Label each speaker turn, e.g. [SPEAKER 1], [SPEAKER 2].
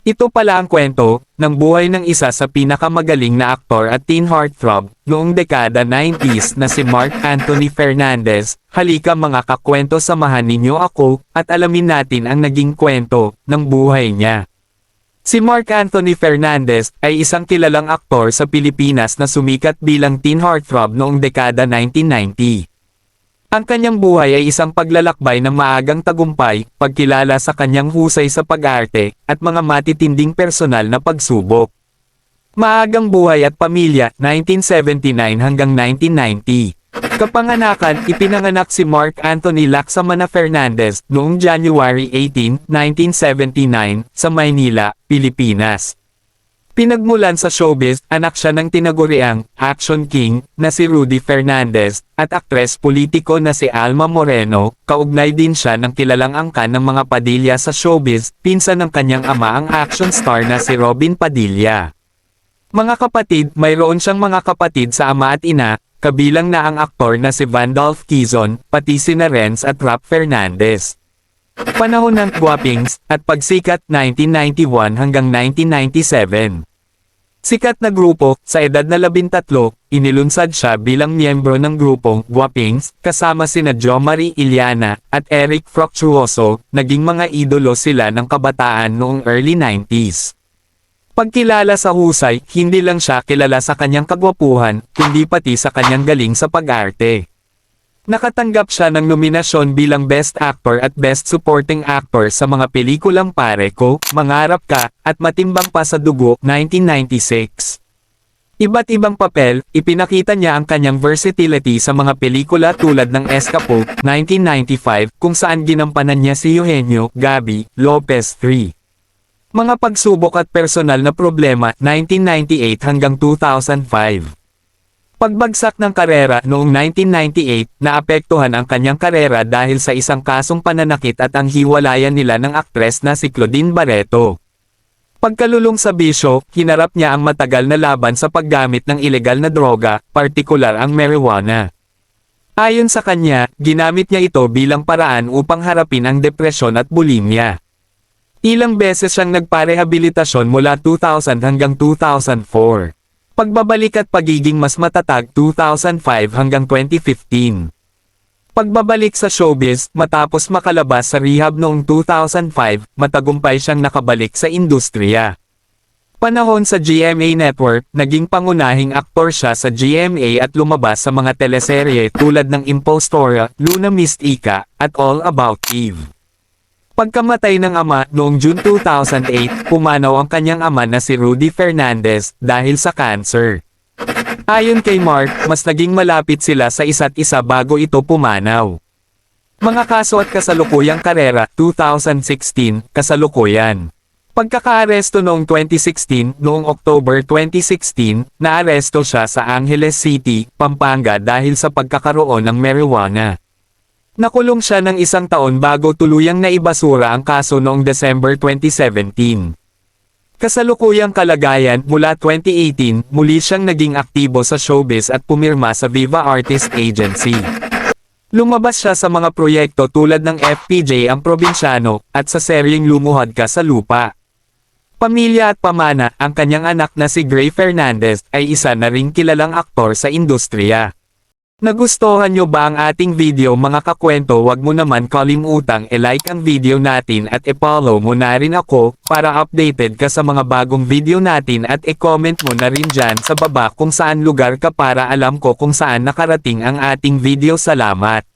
[SPEAKER 1] Ito pala ang kwento ng buhay ng isa sa pinakamagaling na aktor at teen heartthrob noong dekada 90s na si Marc Anthony Fernandez. Halika mga kakwento, samahan ninyo ako at alamin natin ang naging kwento ng buhay niya. Si Marc Anthony Fernandez ay isang kilalang aktor sa Pilipinas na sumikat bilang teen heartthrob noong dekada 1990. Ang kanyang buhay ay isang paglalakbay ng maagang tagumpay, pagkilala sa kanyang husay sa pag-arte, at mga matitinding personal na pagsubok. Maagang buhay at pamilya, 1979 hanggang 1990. Kapanganakan, ipinanganak si Marc Anthony Laksamana Fernandez noong January 18, 1979, sa Maynila, Pilipinas. Pinagmulan sa showbiz, anak siya ng tinaguriang action king na si Rudy Fernandez at aktres politiko na si Alma Moreno. Kaugnay din siya ng kilalang angkan ng mga Padilla sa showbiz, pinsan ng kanyang ama ang action star na si Robin Padilla. Mga kapatid, mayroon siyang mga kapatid sa ama at ina, kabilang na ang aktor na si Vandolph Quezon, pati sina Renz at Rap Fernandez. Panahon ng Guapings at pagsikat 1991 hanggang 1997. Sikat na grupo, sa edad na 13, inilunsad siya bilang miyembro ng grupong Guapings, kasama sina Jo Marie Iliana at Eric Fructuoso. Naging mga idolo sila ng kabataan noong early 90s. Pagkilala sa husay, hindi lang siya kilala sa kanyang kagwapuhan, kundi pati sa kanyang galing sa pag-arte. Nakatanggap siya ng nominasyon bilang Best Actor at Best Supporting Actor sa mga pelikulang Pare Ko, Mangarap Ka, at Matimbang Pa sa Dugo, 1996. Iba't ibang papel, ipinakita niya ang kanyang versatility sa mga pelikula tulad ng Escapo, 1995, kung saan ginampanan niya si Eugenio Gabi Lopez III. Mga pagsubok at personal na problema, 1998 hanggang 2005. Pagbagsak ng karera noong 1998, naapektuhan ang kanyang karera dahil sa isang kasong pananakit at ang hiwalayan nila ng aktres na si Claudine Barreto. Pagkalulong sa bisyo, hinarap niya ang matagal na laban sa paggamit ng ilegal na droga, partikular ang marijuana. Ayon sa kanya, ginamit niya ito bilang paraan upang harapin ang depresyon at bulimia. Ilang beses siyang nagparehabilitasyon mula 2000 hanggang 2004. Pagbabalik at pagiging mas matatag 2005 hanggang 2015. Pagbabalik sa showbiz, matapos makalabas sa rehab noong 2005, matagumpay siyang nakabalik sa industriya. Panahon sa GMA Network, naging pangunahing aktor siya sa GMA at lumabas sa mga teleserye tulad ng Impostora, Luna Mystica, at All About Eve. Pagkamatay ng ama noong June 2008, pumanaw ang kanyang ama na si Rudy Fernandez dahil sa cancer. Ayon kay Marc, mas naging malapit sila sa isa't isa bago ito pumanaw. Mga kaso at kasalukuyang karera, 2016, kasalukuyan. Pagkakaaresto noong 2016, noong October 2016, naaresto siya sa Angeles City, Pampanga dahil sa pagkakaroon ng marijuana. Nakulong siya ng 1 taon bago tuluyang naibasura ang kaso noong December 2017. Kasalukuyang kalagayan, mula 2018, muli siyang naging aktibo sa showbiz at pumirma sa Viva Artist Agency. Lumabas siya sa mga proyekto tulad ng FPJ Ang Probinsyano, at sa seryeng Lumuhod Ka sa Lupa. Pamilya at pamana, ang kanyang anak na si Gray Fernandez ay isa na ring kilalang aktor sa industriya. Nagustuhan nyo ba ang ating video mga kakwento? Wag mo naman kalimutang i-like ang video natin at i-follow mo na rin ako para updated ka sa mga bagong video natin at i-comment mo na rin dyan sa baba kung saan lugar ka para alam ko kung saan nakarating ang ating video. Salamat!